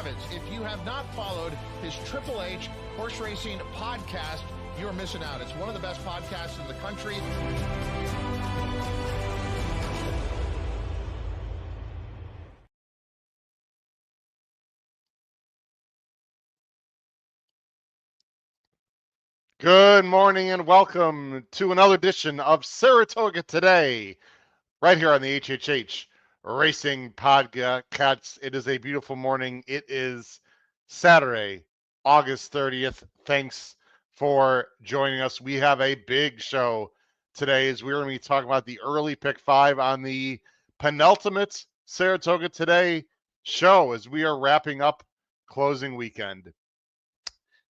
Kravitz. If you have not followed his Triple H horse racing podcast, you're missing out. It's one of the best podcasts in the country. Good morning and welcome to another edition of Saratoga Today, right here on the HHH Racing Podcast. It is a beautiful morning. It is Saturday, August 30th. Thanks for joining us. We have a big show today as we're going to be talking about the early pick five on the penultimate Saratoga Today show as we are wrapping up closing weekend.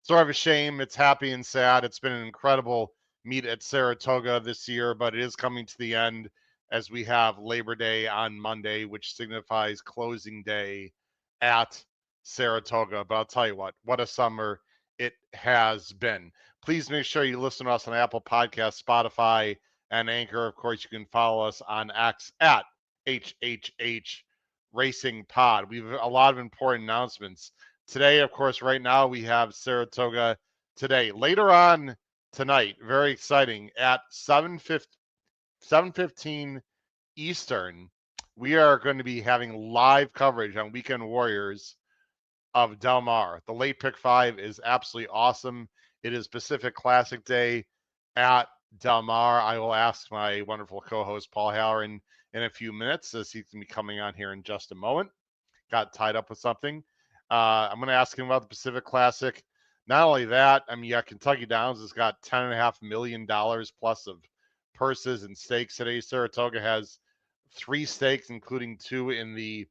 Sort of a shame. It's happy and sad. It's been an incredible meet at Saratoga this year, but it is coming to the end as we have Labor Day on Monday, which signifies closing day at Saratoga. But I'll tell you what a summer it has been. Please make sure you listen to us on Apple Podcasts, Spotify, and Anchor. Of course, you can follow us on X at HHH Racing Pod. We have a lot of important announcements. Today, of course, right now we have Saratoga Today. Later on tonight, very exciting, at 7:15 Eastern, we are going to be having live coverage on Weekend Warriors of Del Mar. The late pick five is absolutely awesome. It is Pacific Classic Day at Del Mar. I will ask my wonderful co-host Paul Halloran in a few minutes as he's going to be coming on here in just a moment. Got tied up with something. I'm going to ask him about the Pacific Classic. Not only that, I mean, yeah, Kentucky Downs has got $10.5 million plus of purses and stakes today. Saratoga has 3 stakes, including 2 in the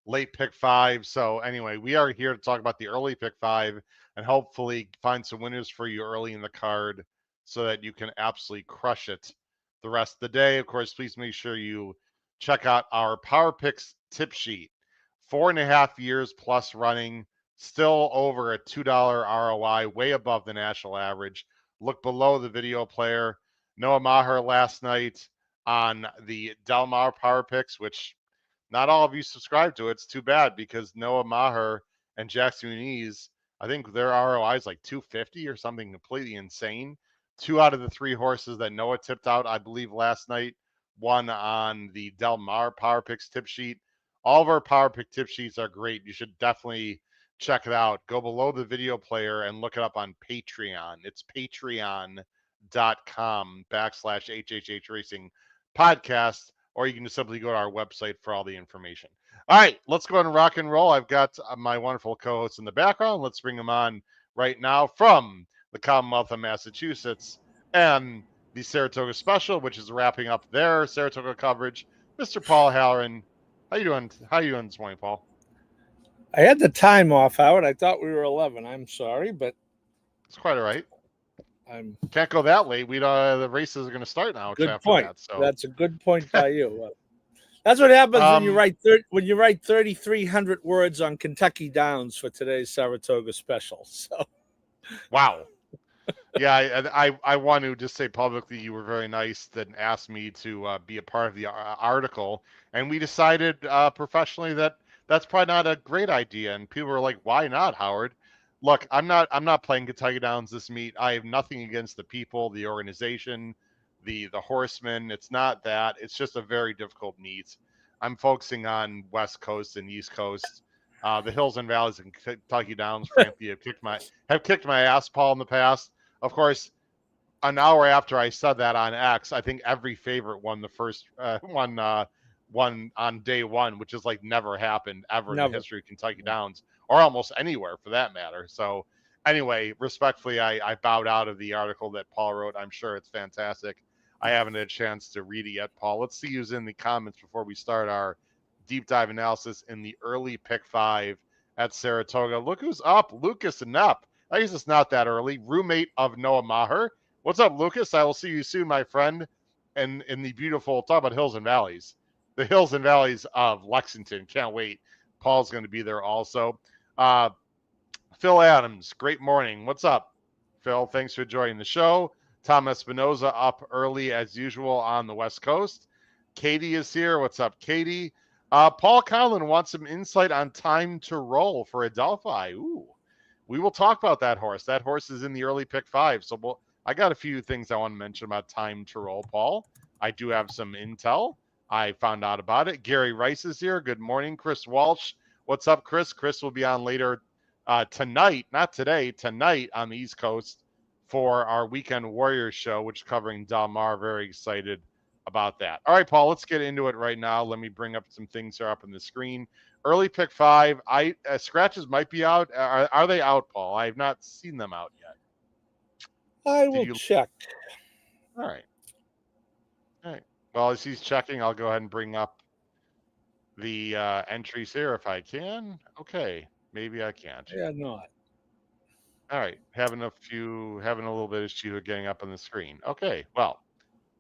late pick five. So anyway, we are here to talk about the early pick five and hopefully find some winners for you early in the card so that you can absolutely crush it the rest of the day. Of course, please make sure you check out our Power Picks tip sheet. 4.5 years plus running, still over a $2 ROI, way above the national average. Look below the video player. Noah Maher last night on the Del Mar Power Picks, which not all of you subscribe to. It's too bad because Noah Maher and Jackson Muniz, I think their ROI is like 250 or something completely insane. 2 out of the 3 horses that Noah tipped out, I believe, last night, won on the Del Mar Power Picks tip sheet. All of our Power Pick tip sheets are great. You should definitely check it out. Go below the video player and look it up on Patreon. It's patreon.com/HHH Racing Podcast, or you can just simply go to our website for all the information. All right, let's go ahead and rock and roll. I've got my wonderful co-host in the background. Let's bring him on right now from the Commonwealth of Massachusetts and the Saratoga Special, which is wrapping up their Saratoga coverage. Mr. Paul Halloran. How you doing? How you doing this morning, Paul? I had the time off, Howard. I thought we were 11. I'm sorry, but it's quite all right. Can't go that late. The races are going to start now. Good point. That's a good point by you. That's what happens when you write 3,300 words on Kentucky Downs for today's Saratoga special. So, wow. Yeah, I want to just say publicly you were very nice that asked me to be a part of the article, and we decided professionally that that's probably not a great idea. And people were like, "Why not, Howard?" Look, I'm not playing Kentucky Downs this meet. I have nothing against the people, the organization, the horsemen. It's not that. It's just a very difficult meet. I'm focusing on West Coast and East Coast. The hills and valleys and Kentucky Downs, frankly, have kicked my ass, Paul, in the past. Of course, an hour after I said that on X, I think every favorite won the first one on day one, which is like never happened ever in the history of Kentucky Downs, or almost anywhere for that matter. So anyway, respectfully, I bowed out of the article that Paul wrote. I'm sure it's fantastic. I haven't had a chance to read it yet, Paul. Let's see who's in the comments before we start our deep dive analysis in the early pick five at Saratoga. Look who's up, Lucas Knapp. I guess it's not that early. Roommate of Noah Maher. What's up, Lucas? I will see you soon, my friend. And in the beautiful, talk about hills and valleys. The hills and valleys of Lexington. Can't wait. Paul's going to be there also. Phil Adams, great morning. What's up, Phil? Thanks for joining the show. Tom Espinoza up early as usual on the West Coast. Katie is here. What's up, Katie? Paul Conlon wants some insight on Time to Roll for Adelphi. Ooh, we will talk about that horse. That horse is in the early pick 5. So I got a few things I want to mention about Time to Roll, Paul. I do have some intel. I found out about it. Gary Rice is here. Good morning. Chris Walsh. What's up, Chris? Chris will be on later tonight, not today, tonight on the East Coast for our Weekend Warriors show, which is covering Del Mar. Very excited about that. All right, Paul, let's get into it right now. Let me bring up some things here up on the screen. Early pick 5. Scratches might be out. Are they out, Paul? I have not seen them out yet. I will check. All right. All right. Well, as he's checking, I'll go ahead and bring up the entries here if I can. Okay. Maybe I can't. Yeah, not. All right. Having a little bit of issue getting up on the screen. Okay. Well,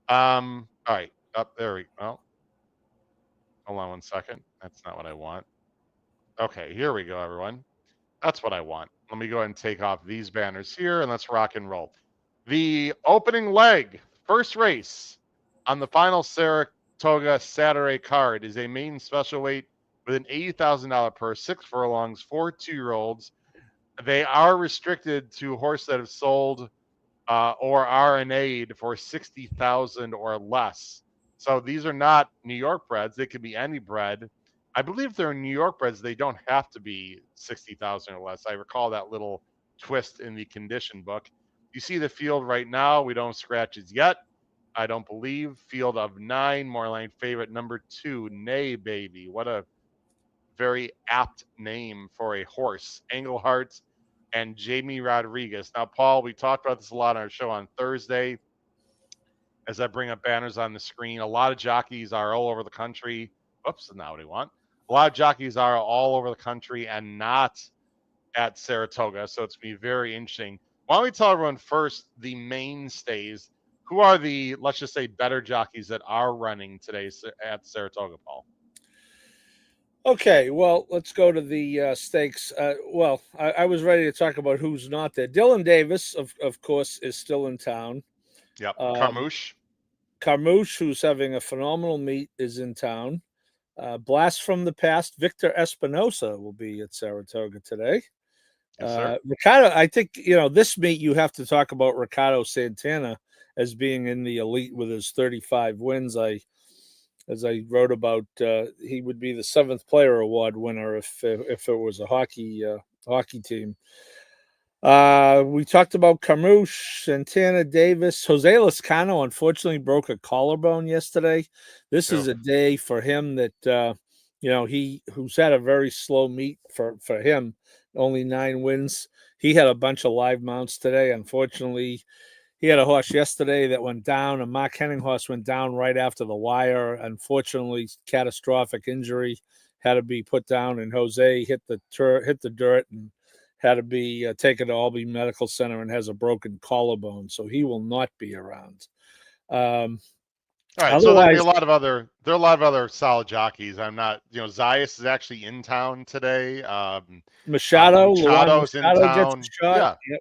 all right. Up there we go. Hold on one second. That's not what I want. Okay, here we go, everyone. That's what I want. Let me go ahead and take off these banners here and let's rock and roll. The opening leg, first race on the final Saratoga Saturday card is a main special weight with an $80,000 purse, 6 furlongs, 4 2-year-olds. They are restricted to horses that have sold or RNA'd for 60,000 or less. So these are not New York breds. They could be any bred. I believe they're New York breds. They don't have to be 60,000 or less. I recall that little twist in the condition book. You see the field right now. We don't scratches yet. I don't believe. Field of 9, Moorline favorite number 2, Nay Baby. What a very apt name for a horse. Engelhardt and Jamie Rodriguez. Now, Paul, we talked about this a lot on our show on Thursday. As I bring up banners on the screen, a lot of jockeys are all over the country. Oops, not what I want. A lot of jockeys are all over the country and not at Saratoga, so it's going to be very interesting. Why don't we tell everyone first the mainstays? Who are the, let's just say, better jockeys that are running today at Saratoga, Paul? Okay, well, let's go to the stakes. I was ready to talk about who's not there. Dylan Davis, of course, is still in town. Yep, Carmouche. Carmouche, who's having a phenomenal meet, is in town. Blast from the Past, Victor Espinosa will be at Saratoga today. Yes, Ricardo, I think, this meet you have to talk about Ricardo Santana as being in the elite with his 35 wins. As I wrote about, he would be the 7th player award winner if it was a hockey team. We talked about Carmouche, Santana, Davis. Jose Lascano unfortunately broke a collarbone yesterday. This is a day for him that who's had a very slow meet for him, only 9 wins. He had a bunch of live mounts today. Unfortunately, he had a horse yesterday that went down. A Mark Henning horse went down right after the wire. Unfortunately, catastrophic injury, had to be put down, and Jose hit the dirt and had to be taken to Albany Medical Center and has a broken collarbone, so he will not be around. All right, so there are a lot of other solid jockeys. I'm not, Zayas is actually in town today. Machado's in town. Gets a shot. Yeah, yep.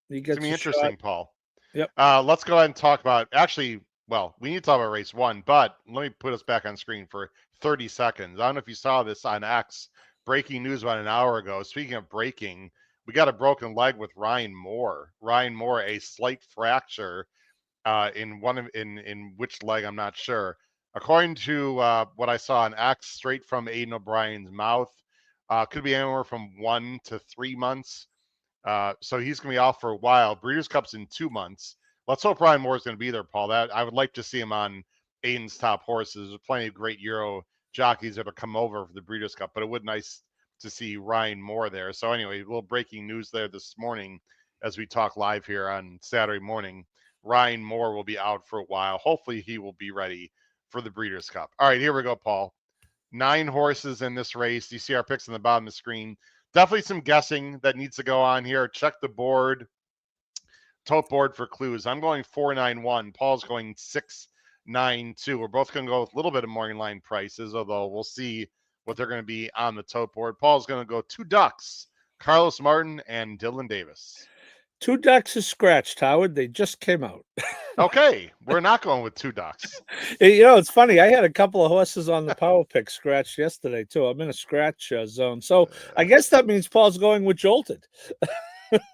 He gets it's gonna be interesting, shot. Paul. Yep. Let's go ahead and talk about. Actually, well, we need to talk about race 1, but let me put us back on screen for 30 seconds. I don't know if you saw this on X. Breaking news about an hour ago. Speaking of breaking, we got a broken leg with Ryan Moore. Ryan Moore, a slight fracture in which leg, I'm not sure. According to what I saw on X, straight from Aiden O'Brien's mouth, could be anywhere from 1 to 3 months. So he's going to be off for a while. Breeders' Cup's in 2 months. Let's hope Ryan Moore is going to be there, Paul. That I would like to see him on Aiden's top horses. There's plenty of great Euro jockeys that have come over for the Breeders' Cup, but it would be nice to see Ryan Moore there. So anyway, a little breaking news there this morning as we talk live here on Saturday morning. Ryan Moore will be out for a while. Hopefully he will be ready for the Breeders' Cup. All right, here we go, Paul. 9 horses in this race. You see our picks on the bottom of the screen. Definitely some guessing that needs to go on here. Check the board, tote board for clues. I'm going 491. Paul's going 692. We're both going to go with a little bit of morning line prices, although we'll see what they're going to be on the tote board. Paul's going to go 2 ducks, Carlos Martin and Dylan Davis. 2 ducks is scratched, Howard. They just came out. Okay, we're not going with 2 ducks. It's funny. I had a couple of horses on the power pick scratched yesterday too. I'm in a scratch zone, so I guess that means Paul's going with Jolted.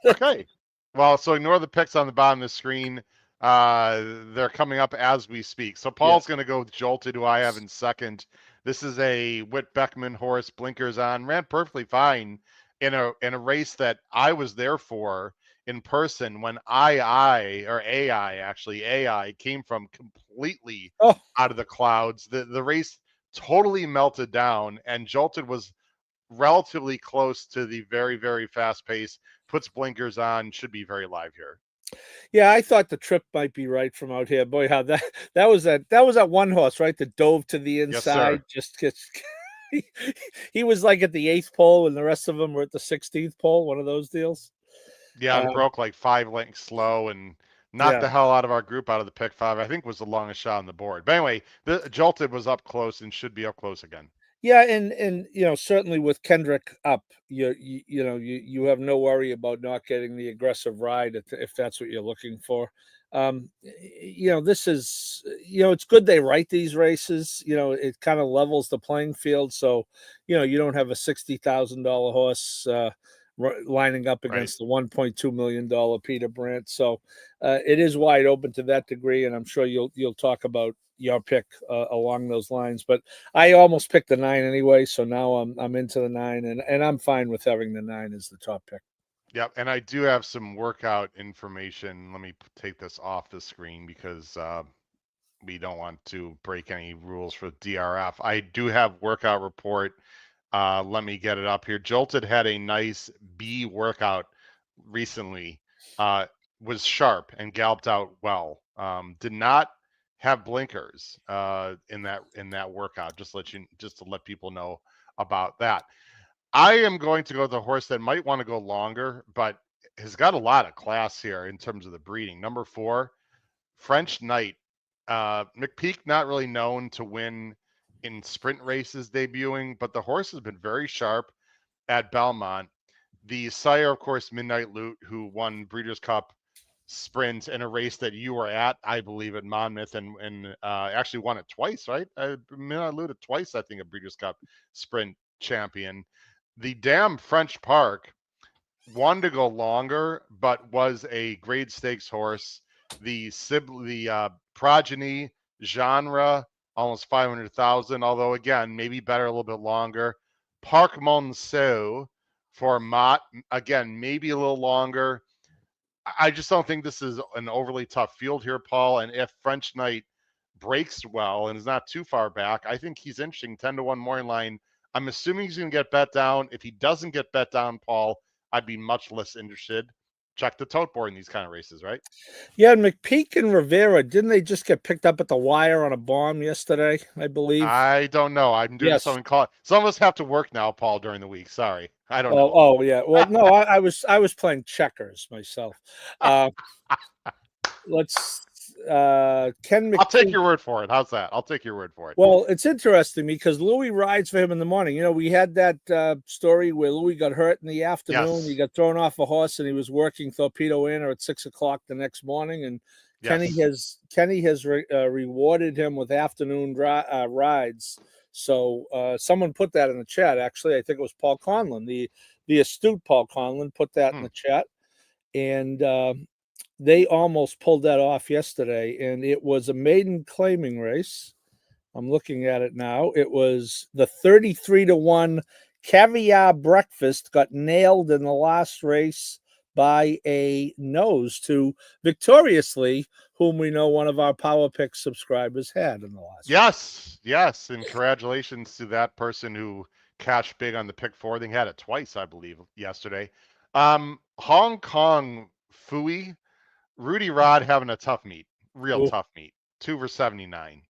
Okay. Well, so ignore the picks on the bottom of the screen. They're coming up as we speak. So Paul's going to go with Jolted, who I have in second. This is a Whit Beckman horse, blinkers on, ran perfectly fine in a race that I was there for in person when AI came from completely out of the clouds. The race totally melted down, and Jolted was relatively close to the very, very fast pace, puts blinkers on, should be very live here. Yeah, I thought the trip might be right from out here. Boy, how that was that one horse, right? That dove to the inside. Yes, just he was like at the 8th pole, and the rest of them were at the 16th pole. One of those deals. Yeah, and broke like 5 lengths slow and knocked the hell out of our group out of the pick 5. I think was the longest shot on the board. But anyway, the Jolted was up close and should be up close again. Yeah, and certainly with Kendrick up, you have no worry about not getting the aggressive ride if that's what you're looking for. This is it's good they write these races. It kind of levels the playing field, so you don't have a $60,000 horse lining up against the $1.2 million Peter Brandt. So it is wide open to that degree, and I'm sure you'll talk about your pick along those lines. But I almost picked the 9 anyway, so now I'm into the 9, and I'm fine with having the 9 as the top pick. Yep, and I do have some workout information. Let me take this off the screen because we don't want to break any rules for DRF. I do have workout report. Let me get it up here. Jolted had a nice B workout recently. Was sharp and galloped out well. Did not have blinkers in that workout. Just to let people know about that. I am going to go with a horse that might want to go longer, but has got a lot of class here in terms of the breeding. Number 4, French Knight. McPeak not really known to win in sprint races debuting, but the horse has been very sharp at Belmont. The sire, of course, Midnight Loot, who won Breeders' Cup sprint in a race that you were at, I believe, at Monmouth, and actually won it twice, right? Midnight Loot it twice, I think, a Breeders' Cup sprint champion. The Damn French Park wanted to go longer, but was a grade stakes horse. The progeny genre, almost 500,000, although again, maybe better a little bit longer. Parc Monceau for Mott, again, maybe a little longer. I just don't think this is an overly tough field here, Paul. And if French Knight breaks well and is not too far back, I think he's interesting. 10-1 morning line. I'm assuming he's going to get bet down. If he doesn't get bet down, Paul, I'd be much less interested. Check the tote board in these kind of races, right? Yeah, and McPeak and Rivera, didn't they just get picked up at the wire on a bomb yesterday, I believe? I don't know. I'm doing something called. Some of us have to work now, Paul, during the week. Sorry. I don't know. Oh, yeah. Well, no, I was playing checkers myself. Ken McPeak. I'll take your word for it. How's that? I'll take your word for it. Well, it's interesting because Louis rides for him in the morning. We had that story where Louis got hurt in the afternoon. He got thrown off a horse and he was working Torpedo Inner at 6 o'clock the next morning. And Kenny has rewarded him with afternoon rides. So someone put that in the chat. Actually, I think it was Paul Conlon, the astute Paul Conlon, put that in the chat. And they almost pulled that off yesterday, and it was a maiden claiming race. I'm looking at it now. It was the 33-1 Caviar Breakfast got nailed in the last race by a nose to Victoriously, whom we know one of our Power Pick subscribers had in the last race. Yes, and congratulations to that person who cashed big on the pick 4. They had it twice, I believe, yesterday. Hong Kong Fooey. Rudy Rod having a tough meet, tough meet, 2 for 79.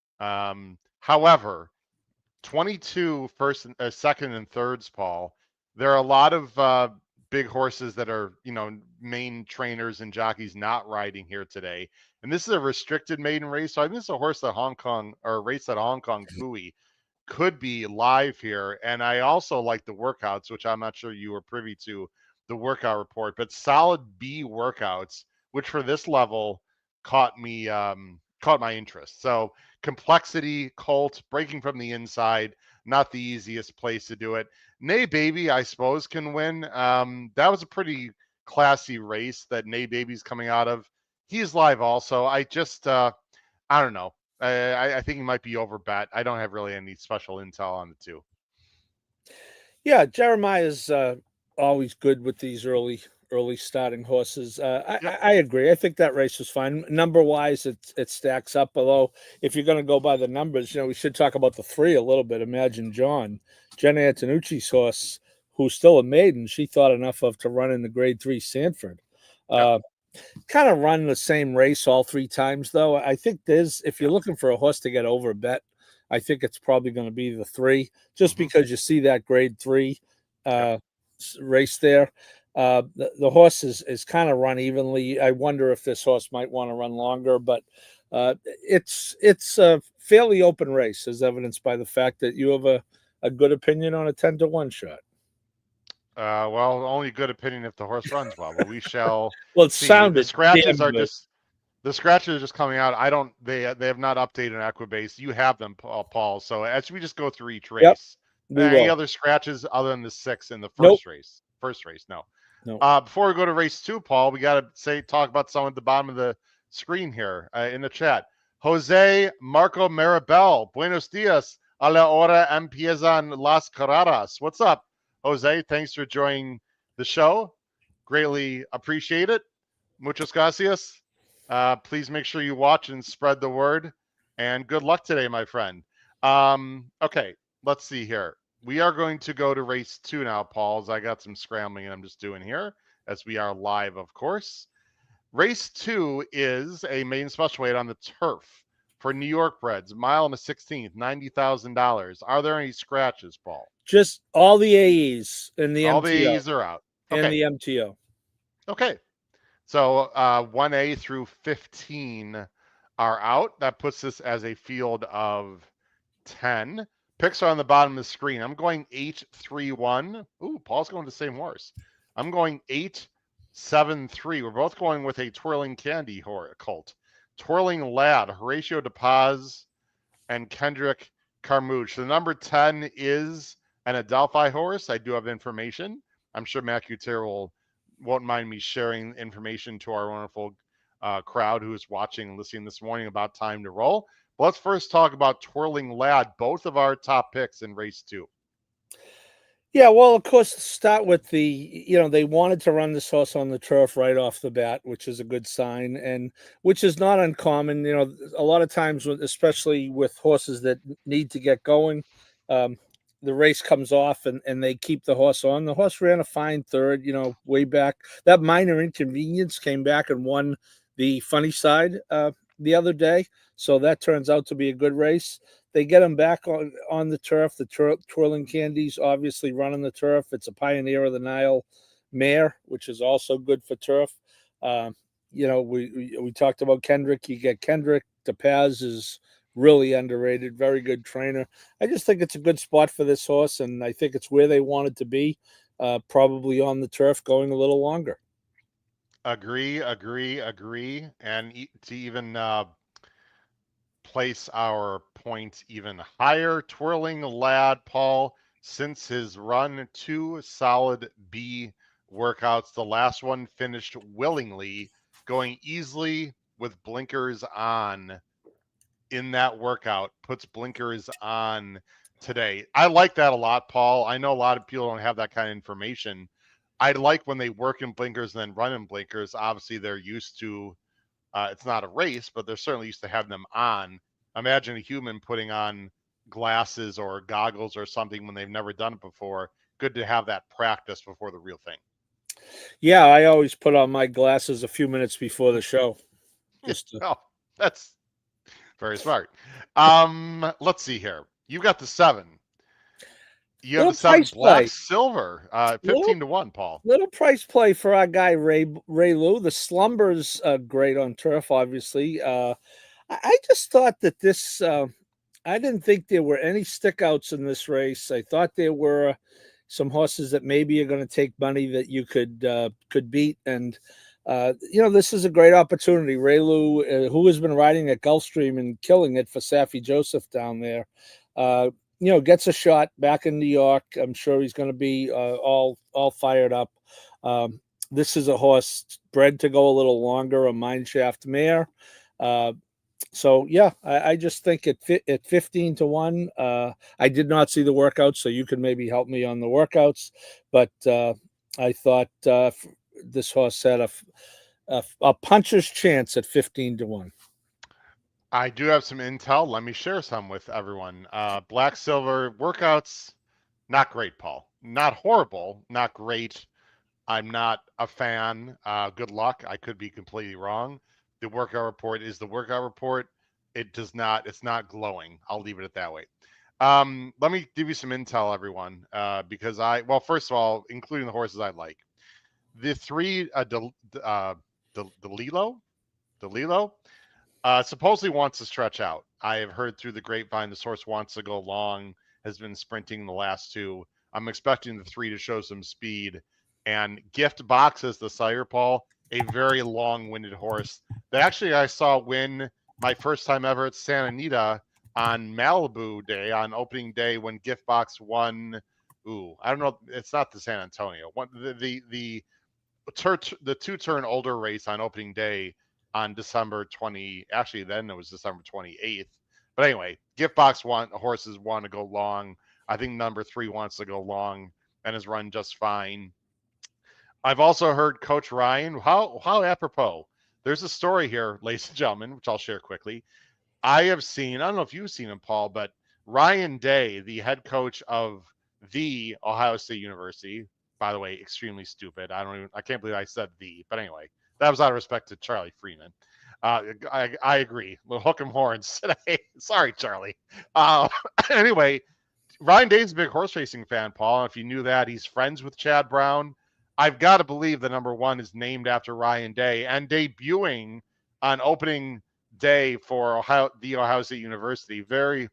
However, 22 first, second, and thirds, Paul. There are a lot of big horses that are, main trainers and jockeys not riding here today. And this is a restricted maiden race. So I think this is a horse that race that Hong Kong Fooey could be live here. And I also like the workouts, which I'm not sure you were privy to the workout report, but solid B workouts, which for this level caught my interest. So complexity, Colt, breaking from the inside, not the easiest place to do it. Nay Baby, I suppose, can win. That was a pretty classy race that Nay Baby's coming out of. He's live also. I don't know. I think he might be overbet. I don't have really any special intel on the two. Yeah, Jeremiah's always good with these early starting horses. I agree. I think that race was fine. Number wise, it stacks up. Although, if you're going to go by the numbers, we should talk about the three a little bit. Imagine Jen Antonucci's horse, who's still a maiden, she thought enough of to run in the Grade 3 Sanford. Kind of run the same race all three times, though. I think if you're looking for a horse to get over bet, I think it's probably going to be the three, just because you see that Grade 3 race there. The horse is kind of run evenly. I wonder if this horse might want to run longer, but it's a fairly open race, as evidenced by the fact that you have a good opinion on a 10-1 shot. Well, only good opinion if the horse runs well, but we shall see. The scratches are just coming out. They have not updated Equibase. You have them, Paul. So as we just go through each race, any other scratches other than the 6 in the first race? First race, no. Before we go to race 2, Paul, we got to talk about someone at the bottom of the screen here in the chat. Jose Marco Maribel, buenos dias. A la hora empiezan las carreras. What's up, Jose? Thanks for joining the show. Greatly appreciate it. Muchas gracias. Please make sure you watch and spread the word. And good luck today, my friend. Okay, let's see here. We are going to go to race 2 now, Paul, as I got some scrambling and I'm just doing here, as we are live, of course. Race 2 is a main special weight on the turf for New York breds, mile and a 16th, $90,000. Are there any scratches, Paul? Just all the AEs and the all MTO. The AEs are out. Okay. And the MTO. Okay. So 1A through 15 are out. That puts us as a field of 10. Picks are on the bottom of the screen. I'm going 8-3-1. Ooh, Paul's going the same horse. I'm going 8-7-3. We're both going with a Twirling Candy colt. Twirling Lad, Horatio De Paz, and Kendrick Carmouche. The number 10 is an Adelphi horse. I do have information. I'm sure Matt Gutierrez won't mind me sharing information to our wonderful crowd who is watching and listening this morning about time to roll. But let's first talk about Twirling Lad, both of our top picks in race 2. Yeah, well, of course, start with they wanted to run this horse on the turf right off the bat, which is a good sign, and which is not uncommon. A lot of times, especially with horses that need to get going, the race comes off and they keep the horse on. The horse ran a fine third, way back. That Minor Inconvenience came back and won the funny side the other day. So that turns out to be a good race. They get him back on the turf. The Twirling Candy's obviously running the turf. It's a Pioneer of the Nile mare, which is also good for turf. We talked about Kendrick. You get Kendrick. De Paz is really underrated. Very good trainer. I just think it's a good spot for this horse, and I think it's where they wanted to be, probably on the turf going a little longer. Agree. And to even place our point even higher, Twirling Lad, Paul, since his run 2 solid B workouts, the last one finished willingly, going easily with blinkers on in that workout, puts blinkers on today. I like that a lot, Paul. I know a lot of people don't have that kind of information. I like when they work in blinkers and then run in blinkers. Obviously, they're used to, it's not a race, but they're certainly used to having them on. Imagine a human putting on glasses or goggles or something when they've never done it before. Good to have that practice before the real thing. Yeah, I always put on my glasses a few minutes before the show. Oh, that's very smart. Let's see here. You got the 7. You have the 7 Black Silver, 15-1, Paul. Little price play for our guy Ray Lou. The Slumber's great on turf, obviously. I just thought that this. I didn't think there were any stickouts in this race. I thought there were, some horses that maybe are going to take money that you could beat. And this is a great opportunity. Raylu, who has been riding at Gulfstream and killing it for Saffie Joseph down there, gets a shot back in New York. I'm sure he's going to be all fired up. This is a horse bred to go a little longer, a mineshaft mare. So yeah, I just think at 15-1, I did not see the workouts, so you can maybe help me on the workouts. But I thought this horse had a puncher's chance at 15-1. I do have some intel. Let me share some with everyone. Black Silver workouts, not great, Paul. Not horrible, not great. I'm not a fan. Good luck. I could be completely wrong. The workout report is the workout report. It's not glowing. I'll leave it at that way. Let me give you some intel, everyone, because first of all, including the horses I like. The three, Lilo, supposedly wants to stretch out. I have heard through the grapevine this horse wants to go long, has been sprinting the last two. I'm expecting the three to show some speed. And Gift Box is the sire, Paul, a very long-winded horse that actually I saw win my first time ever at Santa Anita on Malibu Day, on opening day, when Gift Box won. I don't know. It's not the San Antonio one. The two-turn older race on opening day on December 20. Actually, then it was December 28th. But anyway, Gift Box horses want to go long. I think number 3 wants to go long and has run just fine. I've also heard Coach Ryan. How apropos. There's a story here, ladies and gentlemen, which I'll share quickly. I don't know if you've seen him, Paul, but Ryan Day, the head coach of the Ohio State University, by the way, extremely stupid. I can't believe I said but anyway, that was out of respect to Charlie Freeman. I agree. We'll hook 'em horns today. Sorry, Charlie. Anyway, Ryan Day's a big horse racing fan, Paul. If you knew that, he's friends with Chad Brown. I've got to believe the number 1 is named after Ryan Day, and debuting on opening day for the Ohio State University. Very,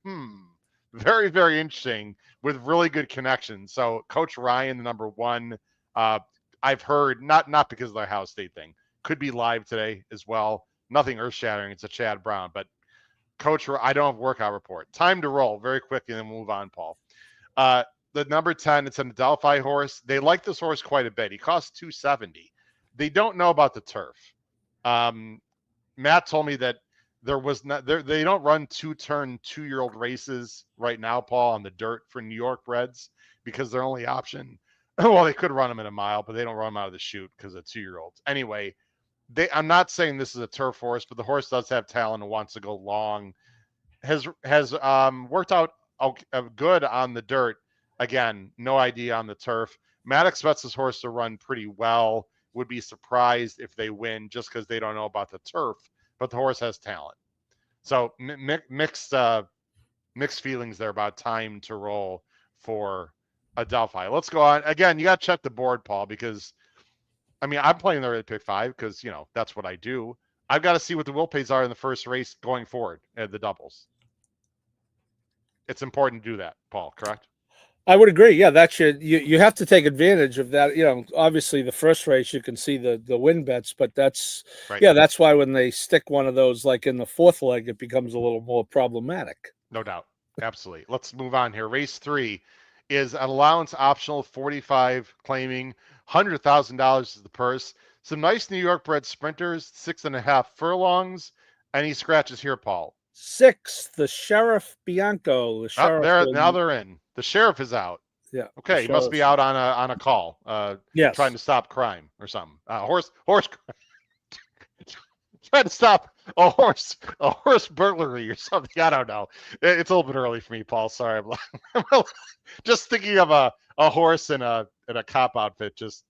very, very interesting, with really good connections. So Coach Ryan, the number 1, I've heard, not because of the Ohio State thing, could be live today as well. Nothing earth-shattering. It's a Chad Brown, but Coach, I don't have workout report. Time to roll very quickly, and then we'll move on, Paul. The number 10, it's an Adelphi horse. They like this horse quite a bit. He costs $270. They don't know about the turf. Matt told me that they don't run two-turn 2-year-old races right now, Paul, on the dirt for New York breds, because their only option, well, they could run them in a mile, but they don't run them out of the chute because of 2-year-olds. Anyway, I'm not saying this is a turf horse, but the horse does have talent and wants to go long. Has worked out good on the dirt. Again, no idea on the turf. Matt expects this horse to run pretty well. Would be surprised if they win just because they don't know about the turf, but the horse has talent. So mixed feelings there about time to roll for Adelphi. Let's go on. Again, you got to check the board, Paul, because, I'm playing the red pick 5 because, that's what I do. I've got to see what the will pays are in the first race going forward at the doubles. It's important to do that, Paul, correct? I would agree. Yeah, you have to take advantage of that. Obviously the first race you can see the win bets, but that's right. Yeah, that's why when they stick one of those like in the fourth leg, it becomes a little more problematic. No doubt. Absolutely. Let's move on here. Race 3 is an allowance optional 45 claiming $100,000 is the purse. Some nice New York bred sprinters, 6.5 furlongs. Any scratches here, Paul? 6, the Sheriff Bianco. The Sheriff now they're in. The sheriff is out. Yeah. Okay, he must be out on a call. Yes. Trying to stop crime or something. Horse trying to stop a horse burglary or something. I don't know. It's a little bit early for me, Paul. Sorry, I'm just thinking of a horse in a cop outfit. Just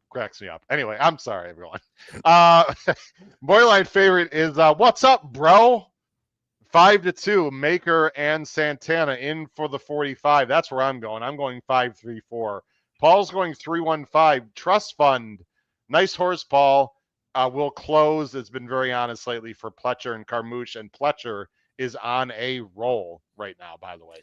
cracks me up. Anyway, I'm sorry, everyone. Boyline favorite is what's up, bro? 5-2, Maker and Santana in for the 45. That's where I'm going. I'm going 5-3-4. Paul's going 3-1-5. Trust Fund. Nice horse, Paul. Will close. It's been very honest lately for Pletcher and Carmouche, and Pletcher is on a roll right now, by the way.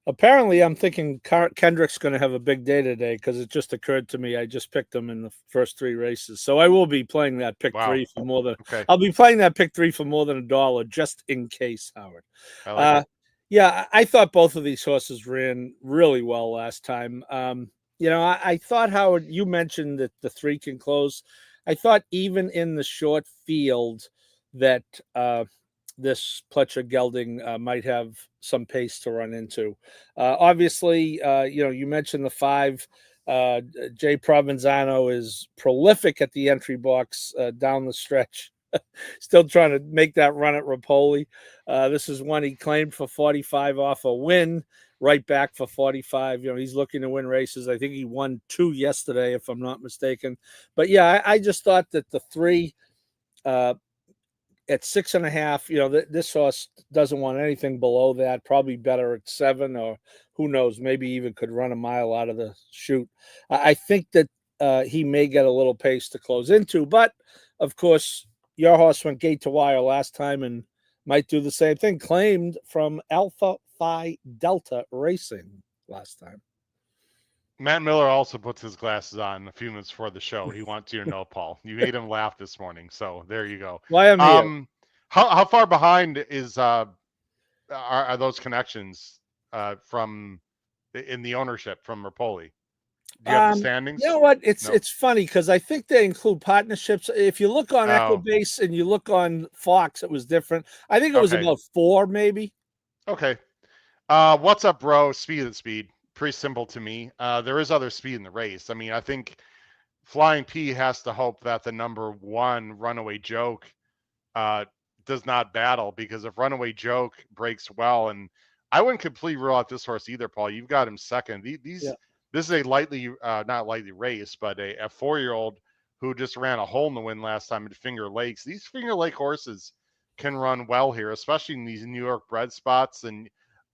Apparently, I'm thinking Kendrick's going to have a big day today because it just occurred to me I just picked him in the first 3 races, so I will be playing that pick Wow. 3 for more than. Okay. I'll be playing that pick 3 for more than $1 just in case, Howard. I like it. Yeah, I thought both of these horses ran really well last time. I thought, Howard, you mentioned that the 3 can close. I thought even in the short field that this Pletcher Gelding might have some pace to run into. Obviously, you mentioned the 5. Jay Provenzano is prolific at the entry box down the stretch. Still trying to make that run at Rapoli. This is one he claimed for 45 off a win, right back for 45. He's looking to win races. I think he won 2 yesterday, if I'm not mistaken. But yeah, I just thought that the 3 at 6.5, this horse doesn't want anything below that. Probably better at 7, or who knows, maybe even could run a mile out of the chute. I think that he may get a little pace to close into, but of course, your horse went gate to wire last time and might do the same thing. Claimed from Alpha Phi Delta Racing last time. Matt Miller also puts his glasses on a few minutes before the show. He wants you to know, Paul. You made him laugh this morning, so there you go. Why am here? How far behind is are those connections from in the ownership from Rapoli? Do you have the standings? You know what? It's funny because I think they include partnerships. If you look on Equibase and you look on Fox, it was different. I think it was about 4, maybe. Okay. What's up, bro? Speed. Pretty simple to me. There is other speed in the race. I mean, I think Flying P has to hope that the number 1 Runaway Joke does not battle, because if Runaway Joke breaks well, and I wouldn't completely rule out this horse either, Paul. You've got him second. This is a lightly, not lightly race, but a 4-year-old who just ran a hole in the wind last time at Finger Lakes. These Finger Lake horses can run well here, especially in these New York bred spots. And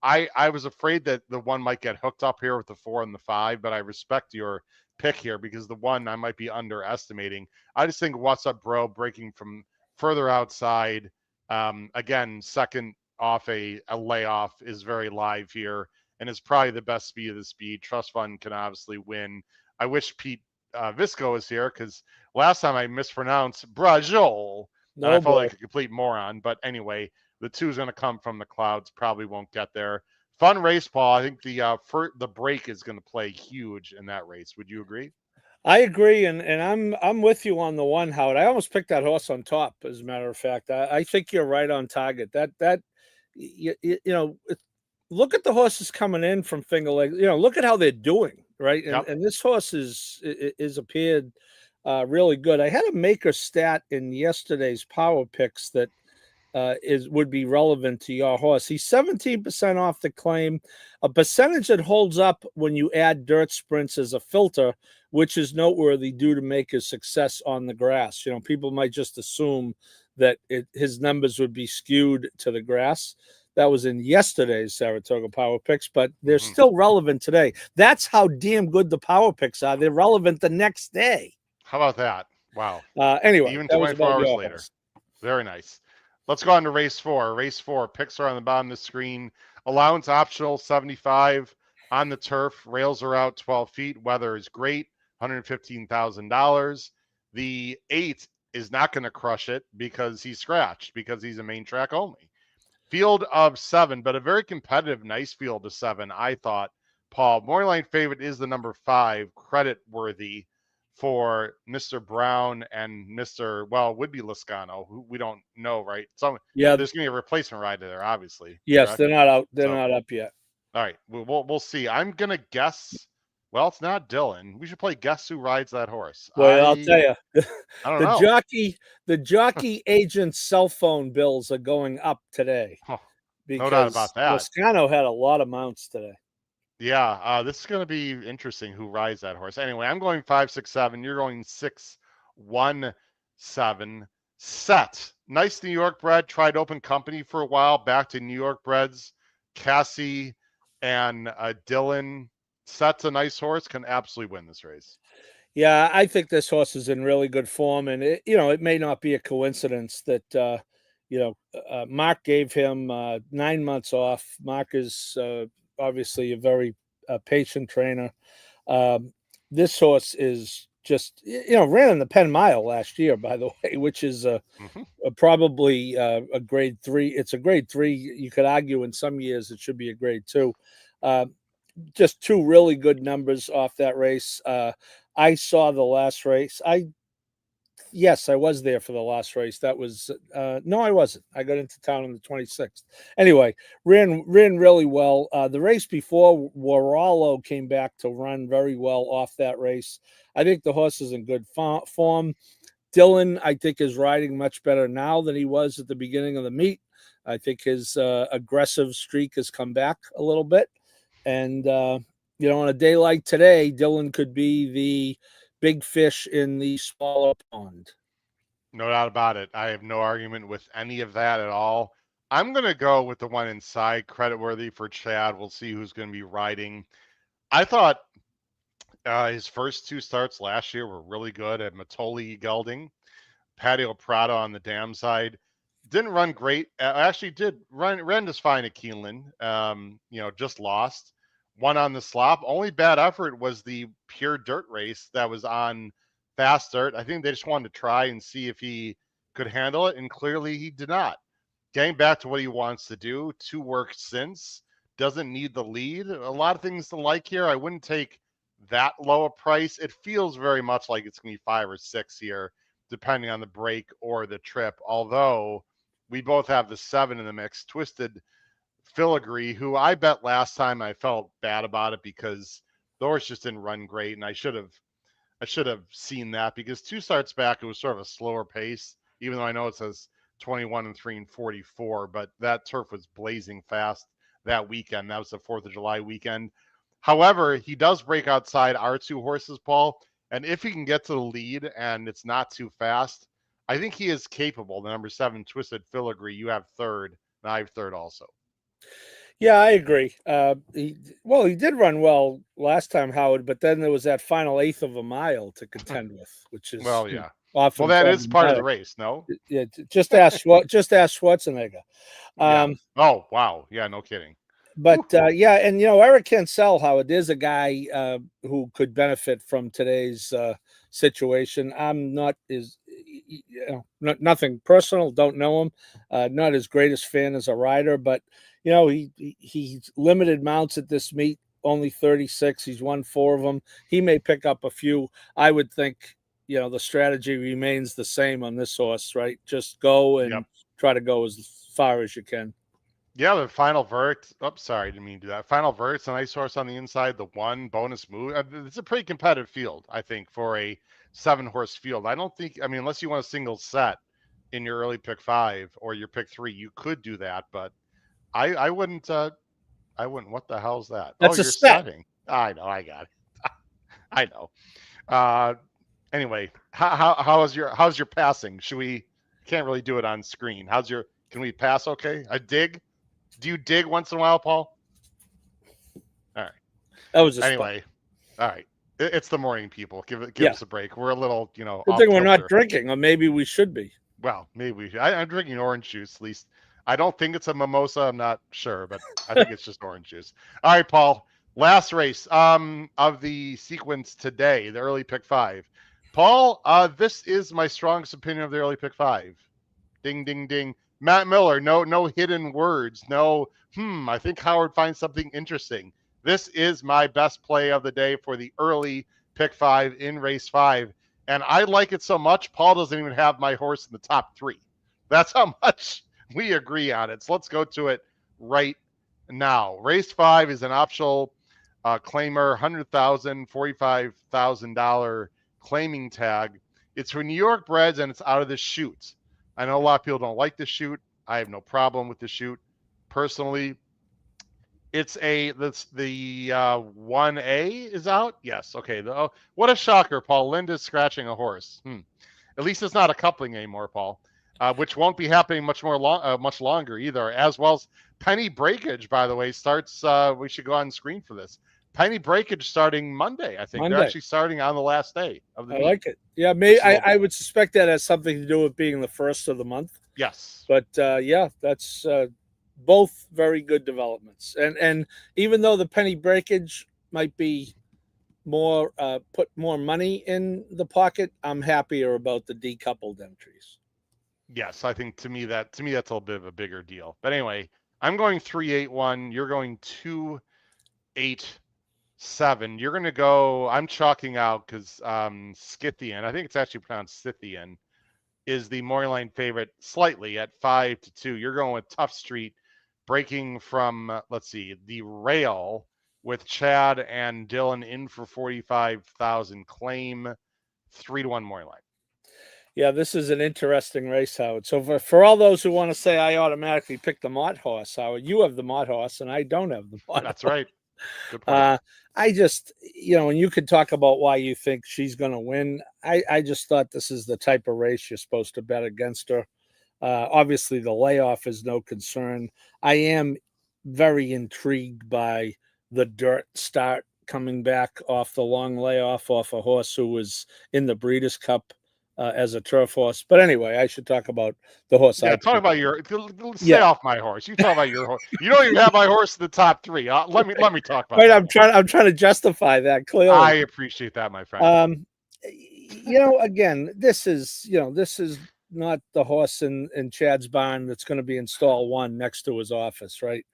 I was afraid that the 1 might get hooked up here with the 4 and the 5, but I respect your pick here because the 1 I might be underestimating. I just think What's Up, Bro, breaking from further outside, again, second off a layoff, is very live here and is probably the best speed of the speed. Trust Fund can obviously win. I wish Pete Visco was here because last time I mispronounced Brazil. No, I felt like a complete moron. But anyway, the 2 is going to come from the clouds. Probably won't get there. Fun race, Paul. I think the break is going to play huge in that race. Would you agree? I agree, and I'm with you on the 1, Howard. I almost picked that horse on top, as a matter of fact. I think you're right on target. Look at the horses coming in from Finger Lake. Look at how they're doing, right? And this horse is appeared really good. I had a maker stat in yesterday's Power Picks that would be relevant to your horse. He's 17% off the claim, a percentage that holds up when you add dirt sprints as a filter, which is noteworthy due to Maker's success on the grass. People might just assume that his numbers would be skewed to the grass. That was in yesterday's Saratoga Power Picks, but they're still relevant today. That's how damn good the Power Picks are. They're relevant the next day. How about that? Wow. Anyway, even 24 hours later. Very nice. Let's go on to race 4. Race 4, picks are on the bottom of the screen. Allowance optional, 75 on the turf. Rails are out 12 feet. Weather is great, $115,000. The 8 is not going to crush it because he's scratched, because he's a main track only. Field of 7, but a very competitive, nice field of 7, I thought. Paul, Morning favorite is the number 5, credit worthy for Mr. Brown and would be Lascano, who we don't know, right? So there's going to be a replacement rider there, obviously. Yes, correct? They're not out. They're not up yet. All right, we'll see. I'm going to guess. Well, it's not Dylan. We should play Guess Who Rides That Horse. Well, I'll tell you, I don't know. The jockey agent's cell phone bills are going up today. No doubt about that. Lascano had a lot of mounts today. Yeah, this is going to be interesting who rides that horse. Anyway, I'm going 5, 6, 7. You're going 6, 1, 7. Set. Nice New York bred. Tried open company for a while. Back to New York breds. Cassie and Dylan. Set's a nice horse. Can absolutely win this race. Yeah, I think this horse is in really good form. And, it may not be a coincidence that, Mark gave him 9 months off. Mark is obviously a very patient trainer. This horse is just, ran in the Penn Mile last year, by the way, which is Mhm. probably a grade 3. It's a grade 3. You could argue in some years it should be a grade 2. Just two really good numbers off that race. I saw the last race. Yes, I was there for the last race. That was no, I wasn't. I got into town on the 26th. Anyway, ran really well. The race before, Waralo came back to run very well off that race. I think the horse is in good form. Dylan, I think, is riding much better now than he was at the beginning of the meet. I think his aggressive streak has come back a little bit. And, on a day like today, Dylan could be the big fish in the smaller pond. No doubt about it. I have no argument with any of that at all. I'm going to go with the one inside, creditworthy for Chad. We'll see who's going to be riding. I thought his first two starts last year were really good at Matoli gelding. Patio Prado on the dam side. Didn't run great. Actually did ran just fine at Keeneland. Just lost. One on the slop. Only bad effort was the pure dirt race that was on fast dirt. I think they just wanted to try and see if he could handle it, and clearly he did not. Getting back to what he wants to do, 2 work since, doesn't need the lead. A lot of things to like here. I wouldn't take that low a price. It feels very much like it's going to be 5 or 6 here, depending on the break or the trip. Although we both have the 7 in the mix. Twisted Filigree, who I bet last time I felt bad about it because the horse just didn't run great, and I should have seen that because 2 starts back it was sort of a slower pace, even though I know it says 21 and 3 and 44, but that turf was blazing fast that weekend. That was the 4th of July weekend. However, he does break outside our 2 horses, Paul, and if he can get to the lead and it's not too fast, I think he is capable. The number 7, Twisted Filigree, you have third, and I have third also. Yeah, I agree. He did run well last time, Howard, but then there was that final 1/8 of a mile to contend with, which is often. Well, that is part of the race, no? Yeah, just ask Schwarzenegger. Yeah. Oh, wow. Yeah, no kidding. But and Eric Cancel, Howard, is a guy who could benefit from today's situation. I'm not nothing personal. Don't know him. Not his greatest fan as a rider, but he's limited mounts at this meet. Only 36. He's won 4 of them. He may pick up a few. I would think the strategy remains the same on this horse, right? Just go and try to go as far as you can. Yeah, the final verdict. Oh, sorry, didn't mean to do that. Final verdict's a nice horse on the inside. The 1 bonus move. It's a pretty competitive field, I think, for a 7-horse field. I don't think. I mean, unless you want a single set in your early pick 5 or your pick 3, you could do that. But I wouldn't. I wouldn't. What the hell's that? That's you're setting. I know. I got it. I know. Anyway, how's your passing? Can't really do it on screen. Can we pass? Okay. I dig. Do you dig once in a while, Paul? All right. That was anyway. All right. It's the morning, people. Give us a break. We're a little, Good thing we're not drinking, or maybe we should be. Well, maybe I'm drinking orange juice. At least I don't think it's a mimosa. I'm not sure, but I think it's just orange juice. All right, Paul. Last race of the sequence today, the early pick 5. Paul, this is my strongest opinion of the early pick 5. Ding, ding, ding. Matt Miller, no hidden words. No, I think Howard finds something interesting. This is my best play of the day for the early pick 5 in race 5. And I like it so much, Paul doesn't even have my horse in the top 3. That's how much we agree on it. So let's go to it right now. Race 5 is an optional claimer, $100,000, $45,000 claiming tag. It's for New York breds, and it's out of the chute. I know a lot of people don't like the chute. I have no problem with the chute. Personally, it's the 1A is out. Yes. Okay. What a shocker, Paul. Linda's scratching a horse. At least it's not a coupling anymore, Paul, which won't be happening much longer either. As well as Penny Breakage, by the way, starts. We should go on screen for this. Penny Breakage starting Monday. I think they're actually starting on the last day of the meet. Like it. Yeah, maybe I would suspect that has something to do with being the first of the month. Yes. But that's both very good developments. And even though the penny breakage might be more put more money in the pocket, I'm happier about the decoupled entries. Yes, I think to me that's a little bit of a bigger deal. But anyway, I'm going 381. You're going 287. You're going to go. I'm chalking out because Scythian. I think it's actually pronounced Scythian. Is the morning line favorite slightly at 5-2. You're going with Tough Street, breaking from let's see the rail with Chad and Dylan in for 45,000. Claim 3-1 morning line. Yeah, this is an interesting race, Howard. So for all those who want to say I automatically picked the Mott horse, Howard, you have the Mott horse and I don't have the Mott. That's right. Good point. I just, and you could talk about why you think she's going to win. I just thought this is the type of race you're supposed to bet against her. Obviously, the layoff is no concern. I am very intrigued by the dirt start coming back off the long layoff off a horse who was in the Breeders' Cup as a turf horse. But anyway, I should talk about the horse. Yeah, talk about your. Stay off my horse. You talk about your horse. You don't even have my horse in the top three. Let me talk about. Right, that I'm trying to justify that clearly. I appreciate that, my friend. Again, this is not the horse in Chad's barn that's going to be in stall 1 next to his office, right?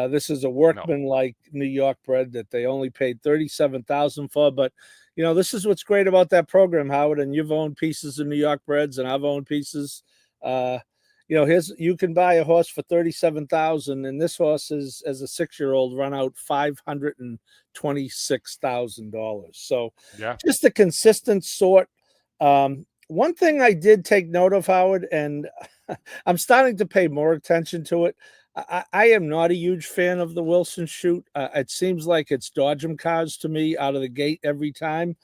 This is a workman-like New York bred that they only paid $37,000 for. But this is what's great about that program, Howard. And you've owned pieces of New York breds, and I've owned pieces. You can buy a horse for $37,000, and this horse is, as a 6-year-old, run out $526,000. So, just a consistent sort. One thing I did take note of, Howard, and I'm starting to pay more attention to it. I am not a huge fan of the Wilson shoot. It seems like it's dodgem cars to me out of the gate every time.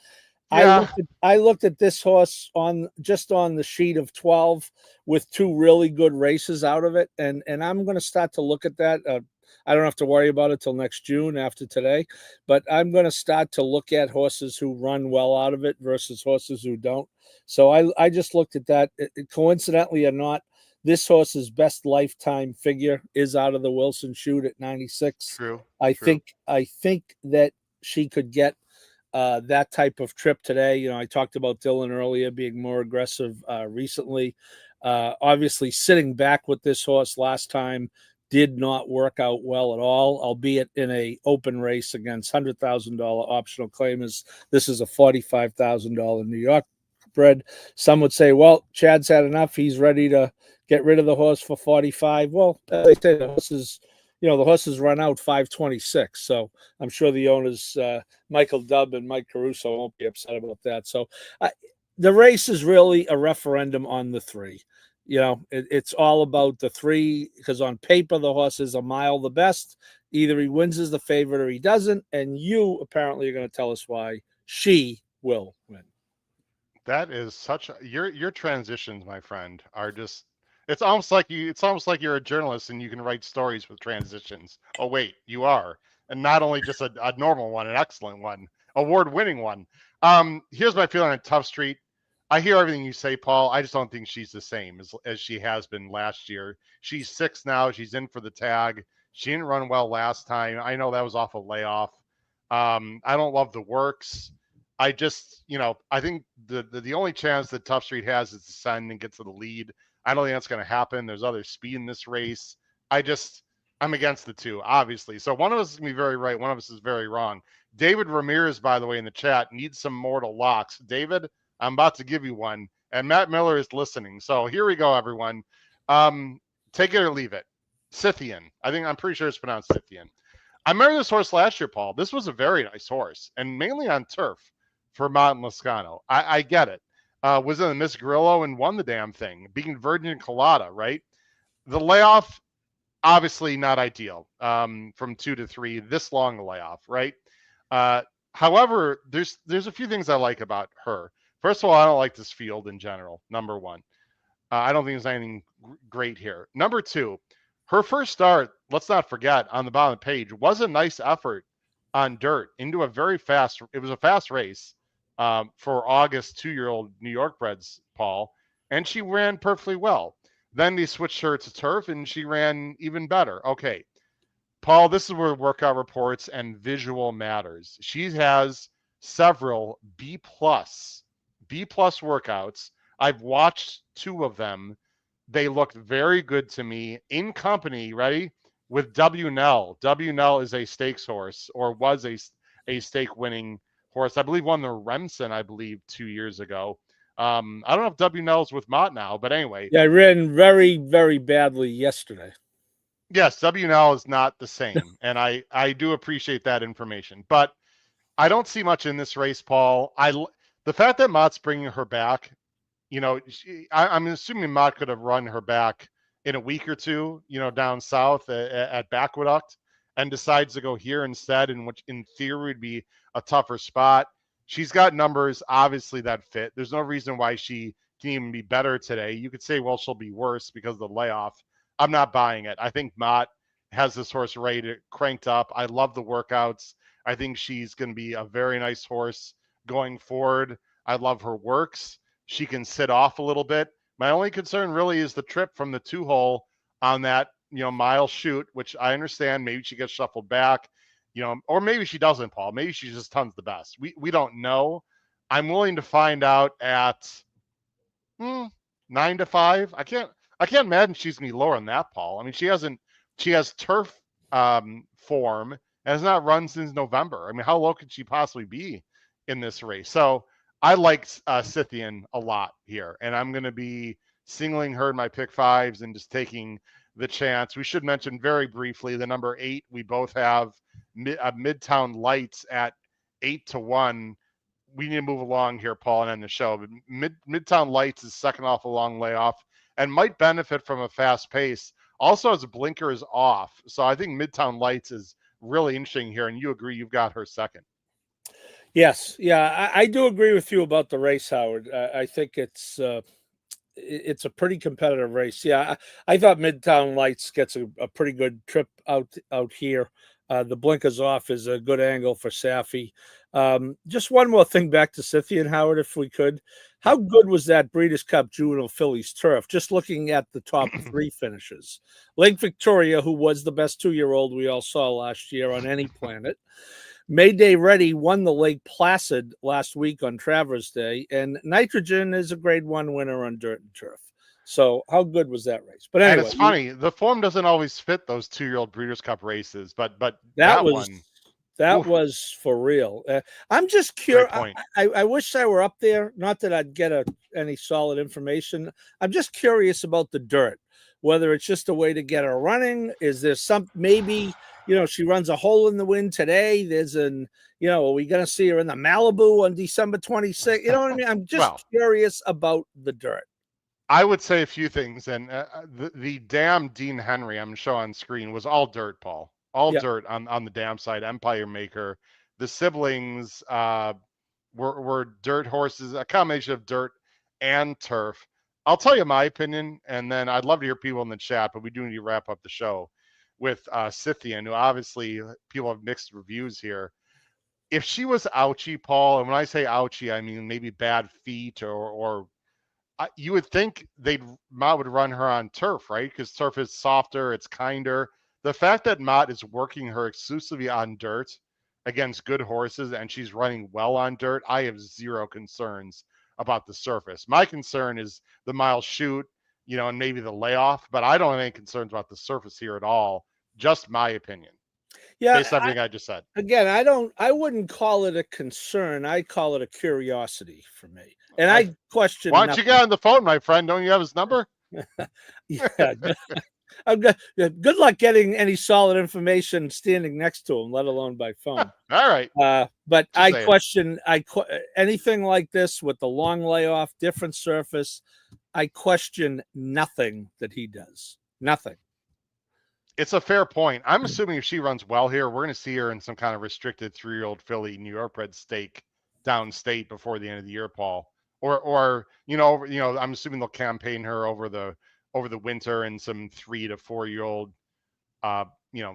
Yeah. I looked at this horse on the sheet of 12 with 2 really good races out of it, and I'm going to start to look at that. I don't have to worry about it till next June after today, but I'm going to start to look at horses who run well out of it versus horses who don't. So I just looked at that. Coincidentally or not, this horse's best lifetime figure is out of the Wilson shoot at 96. True. I think that she could get that type of trip today. I talked about Dylan earlier being more aggressive recently. Obviously, sitting back with this horse last time did not work out well at all, albeit in a open race against $100,000 optional claimers. This is a $45,000 New York bred. Some would say, well, Chad's had enough. He's ready to get rid of the horse for 45. Well, as they say, the horses run out 526. So I'm sure the owners, Michael Dubb and Mike Caruso, won't be upset about that. So the race is really a referendum on the 3. It's all about the 3, because on paper, the horse is a mile the best. Either he wins as the favorite or he doesn't. And you apparently are going to tell us why she will win. That is such your transitions, my friend, are just. It's almost like you're a journalist and you can write stories with transitions. Oh wait, you are, and not only just a normal one, an excellent one, award-winning one. Here's my feeling on Tough Street. I hear everything you say, Paul. I just don't think she's the same as she has been last year. She's 6 now. She's in for the tag. She didn't run well last time. I know that was off a layoff. I don't love the works. I just, I think the only chance that Tough Street has is to send and get to the lead. I don't think that's going to happen. There's other speed in this race. I'm against the 2, obviously. So one of us is going to be very right. One of us is very wrong. David Ramirez, by the way, in the chat, needs some mortal locks. David, I'm about to give you one. And Matt Miller is listening. So here we go, everyone. Take it or leave it. Scythian. I'm pretty sure it's pronounced Scythian. I remember this horse last year, Paul. This was a very nice horse, and mainly on turf for Mount Lascano. I get it. Was in the Miss Grillo and won the damn thing, beating Virgin Colada, right? The layoff, obviously not ideal, from 2 to 3, this long a layoff, right? However, there's a few things I like about her. First of all, I don't like this field in general, number 1. I don't think there's anything great here. Number 2, her first start, let's not forget, on the bottom of the page, was a nice effort on dirt into it was a fast race. For August 2-year-old New York breds, Paul, and she ran perfectly well. Then they switched her to turf, and she ran even better. Okay, Paul, this is where workout reports and visual matters. She has several B plus workouts. I've watched 2 of them. They looked very good to me in company, ready? With WNL. WNL is a stakes horse, or was a stake winning horse. I believe won the Remsen, I believe, 2 years ago. I don't know if WNL's with Mott now, but anyway. Yeah, I ran very, very badly yesterday. Yes, WNL is not the same, and I do appreciate that information, but I don't see much in this race, Paul. The fact that Mott's bringing her back, I'm assuming Mott could have run her back in a week or two, down south at Backwaduct, and decides to go here instead, in which in theory would be a tougher spot. She's got numbers obviously that fit. There's no reason why she can even be better today. You could say, well, she'll be worse because of the layoff. I'm not buying it. I think Mott has this horse rated, cranked up. I love the workouts. I think she's going to be a very nice horse going forward. I love her works. She can sit off a little bit. My only concern really is the trip from the 2-hole on that, mile shoot, which I understand. Maybe she gets shuffled back, or maybe she doesn't, Paul. Maybe she just tons the best. We don't know. I'm willing to find out at 9-5. I can't imagine she's gonna be lower than that, Paul. I mean, she has turf form and has not run since November. I mean, how low could she possibly be in this race? So I like Scythian a lot here, and I'm gonna be singling her in my pick fives and just taking the chance. We should mention very briefly the number 8. We both have Midtown Lights at 8-1. We need to move along here, Paul, and end the show. But Midtown Lights is second off a long layoff and might benefit from a fast pace. Also has blinkers off. So I think Midtown Lights is really interesting here. And you agree you've got her second. Yes. Yeah, I do agree with you about the race, Howard. I think it's a pretty competitive race. Yeah, I thought Midtown Lights gets a pretty good trip out here. The blinkers off is a good angle for Safi. Just one more thing back to Scythian, Howard, if we could. How good was that Breeders' Cup Juvenile Fillies turf? Just looking at the top 3 finishes. Lake Victoria, who was the best 2-year-old we all saw last year on any planet. Mayday Ready won the Lake Placid last week on Travers Day, and Nitrogen is a grade 1 winner on dirt and turf. So how good was that race? But anyway, and it's funny, the form doesn't always fit those 2-year-old Breeders' Cup races, but that one was for real. I'm just curious. I wish I were up there. Not that I'd get any solid information. I'm just curious about the dirt, whether it's just a way to get her running. Is there maybe she runs a hole in the wind today? Are we going to see her in the Malibu on December 26th? You know what I mean? I'm just curious about the dirt. I would say a few things, and the damn Dean Henry I'm showing on screen was all dirt, Paul. All dirt on the dam side. Empire Maker. The siblings were dirt horses, a combination of dirt and turf. I'll tell you my opinion, and then I'd love to hear people in the chat, but we do need to wrap up the show with Scythian, who obviously people have mixed reviews here. If she was ouchy, Paul, and when I say ouchy, I mean maybe bad feet or you would think Mott would run her on turf, right? Because turf is softer, it's kinder. The fact that Mott is working her exclusively on dirt against good horses and she's running well on dirt, I have zero concerns about the surface. My concern is the mile shoot, and maybe the layoff, but I don't have any concerns about the surface here at all. Just my opinion. Yeah, based on everything I just said. Again, I wouldn't call it a concern. I call it a curiosity for me. And I question. Why don't you get on the phone, my friend? Don't you have his number? Yeah. Good luck getting any solid information standing next to him, let alone by phone. All right. But I question anything like this with the long layoff, different surface. I question nothing that he does. Nothing. It's a fair point. I'm assuming if she runs well here, we're going to see her in some kind of restricted 3-year-old filly New York bred stake downstate before the end of the year, Paul. Or I'm assuming they'll campaign her over the winter in some 3 to 4-year-old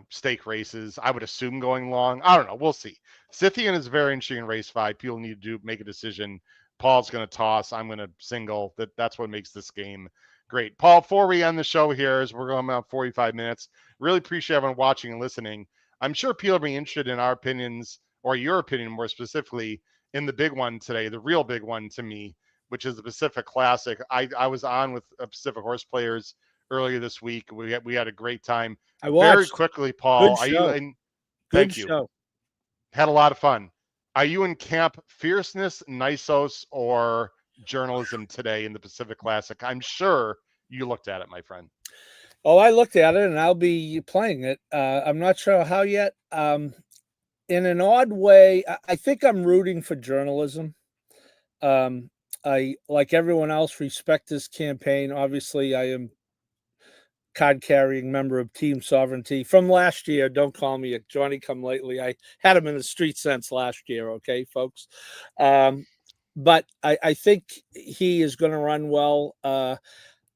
stake races. I would assume going long. I don't know. We'll see. Scythian is very interesting in race 5. People need to make a decision. Paul's going to toss. I'm going to single. That's what makes this game Great. Paul, before we end the show here, as we're going about 45 minutes, really appreciate everyone watching and listening. I'm sure people will be interested in our opinions, or your opinion more specifically, in the big one today, the real big one to me, which is the Pacific Classic. I was on with Pacific Horse Players earlier this week. We had a great time. I watched. Very quickly, Paul, Good are show. you in? Good Thank you. show. Had a lot of fun. Are you in camp fierceness, Nisos, or journalism today in the Pacific Classic? I'm sure you looked at it, my friend. Oh, I looked at it, and I'll be playing it. I'm not sure how yet. In an odd way, I think I'm rooting for journalism. I, like everyone else, respect this campaign. Obviously, I am card-carrying member of Team Sovereignty from last year. Don't call me a Johnny-come-lately. I had him in the street sense last year, okay, folks? But I think he is going to run well.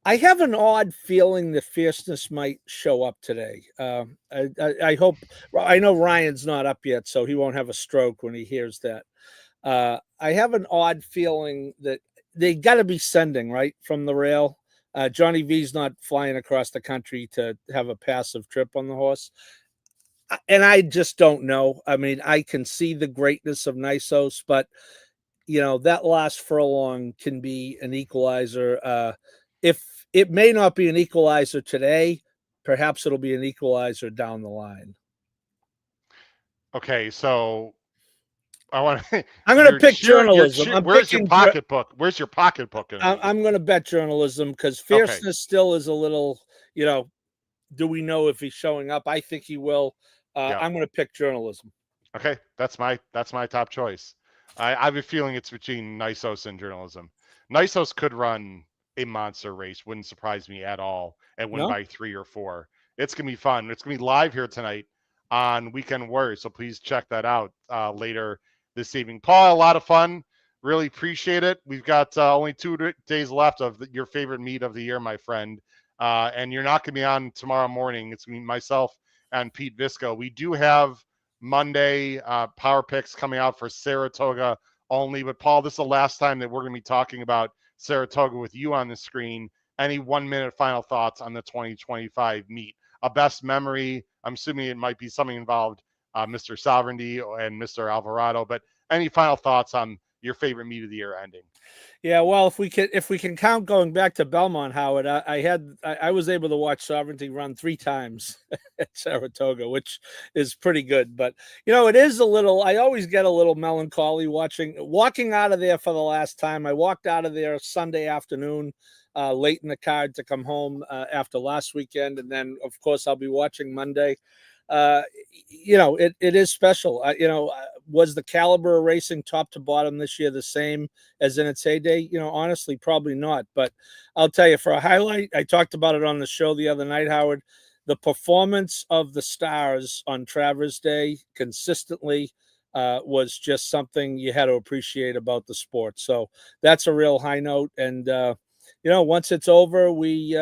I have an odd feeling that fierceness might show up today. I hope. I know Ryan's not up yet, so he won't have a stroke when he hears that. I have an odd feeling that they got to be sending right from the rail. Johnny V's not flying across the country to have a passive trip on the horse. And I just don't know. I mean, I can see the greatness of Nisos, but, that last furlong can be an equalizer. If it may not be an equalizer today, perhaps it'll be an equalizer down the line. Okay, so I want to. I'm going to pick journalism. Where's your pocketbook? Where's your pocketbook? I'm going to bet journalism because fierceness still is a little. Do we know if he's showing up? I think he will. I'm going to pick journalism. Okay, that's my top choice. I have a feeling it's between Nisos and journalism. Nisos could run a monster race, wouldn't surprise me at all, and win by 3 or 4. It's gonna be fun. It's gonna be live here tonight on Weekend Warriors, so please check that out later this evening. Paul, a lot of fun. Really appreciate it. We've got only 2 days left of your favorite meet of the year, my friend, and you're not gonna be on tomorrow morning. It's gonna be myself and Pete Visco. We do have Monday power picks coming out for Saratoga only, but Paul, this is the last time that we're gonna be talking about Saratoga with you on the screen. Any 1-minute final thoughts on the 2025 meet? A best memory? I'm assuming it might be something involved Mr. Sovereignty and Mr. Alvarado, but any final thoughts on your favorite meet of the year ending? Yeah, well, if we can count going back to Belmont, Howard, I was able to watch Sovereignty run 3 times at Saratoga, which is pretty good. But it is a little. I always get a little melancholy walking out of there for the last time. I walked out of there Sunday afternoon, late in the card to come home after last weekend, and then of course I'll be watching Monday. It is special. Was the caliber of racing top to bottom this year the same as in its heyday? Honestly, probably not. But I'll tell you, for a highlight, I talked about it on the show the other night, Howard. The performance of the stars on Travers Day consistently was just something you had to appreciate about the sport. So that's a real high note. And, once it's over, we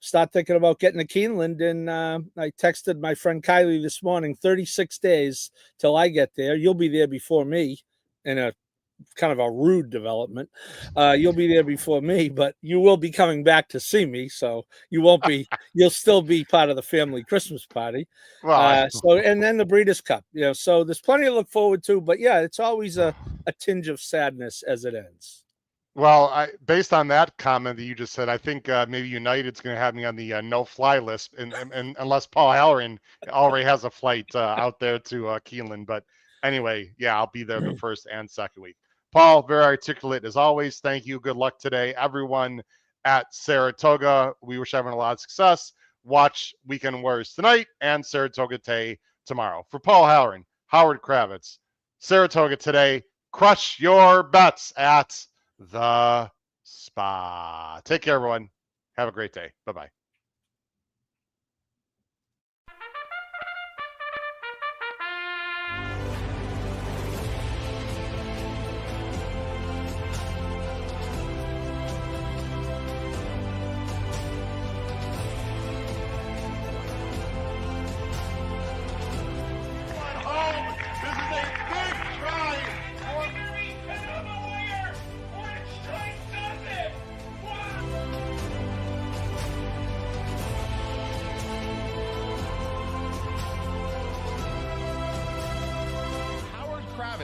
start thinking about getting to Keeneland. And I texted my friend Kylie this morning, 36 days till I get there. You'll be there before me in a kind of a rude development. You'll be there before me, but you will be coming back to see me. So you won't be, you'll still be part of the family Christmas party. And then the Breeders' Cup, so there's plenty to look forward to, but yeah, it's always a tinge of sadness as it ends. Well, based on that comment that you just said, I think maybe United's going to have me on the no-fly list, and unless Paul Halloran already has a flight out there to Keeneland. But anyway, yeah, I'll be there the first and second week. Paul, very articulate as always. Thank you. Good luck today, everyone at Saratoga. We wish everyone a lot of success. Watch Weekend Warriors tonight and Saratoga Day tomorrow. For Paul Halloran, Howard Kravitz, Saratoga today. Crush your bets at the spa. Take care, everyone. Have a great day. Bye-bye.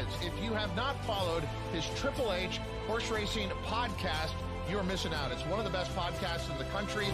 Outits. If you have not followed his Triple H horse racing podcast, you're missing out. It's one of the best podcasts in the country.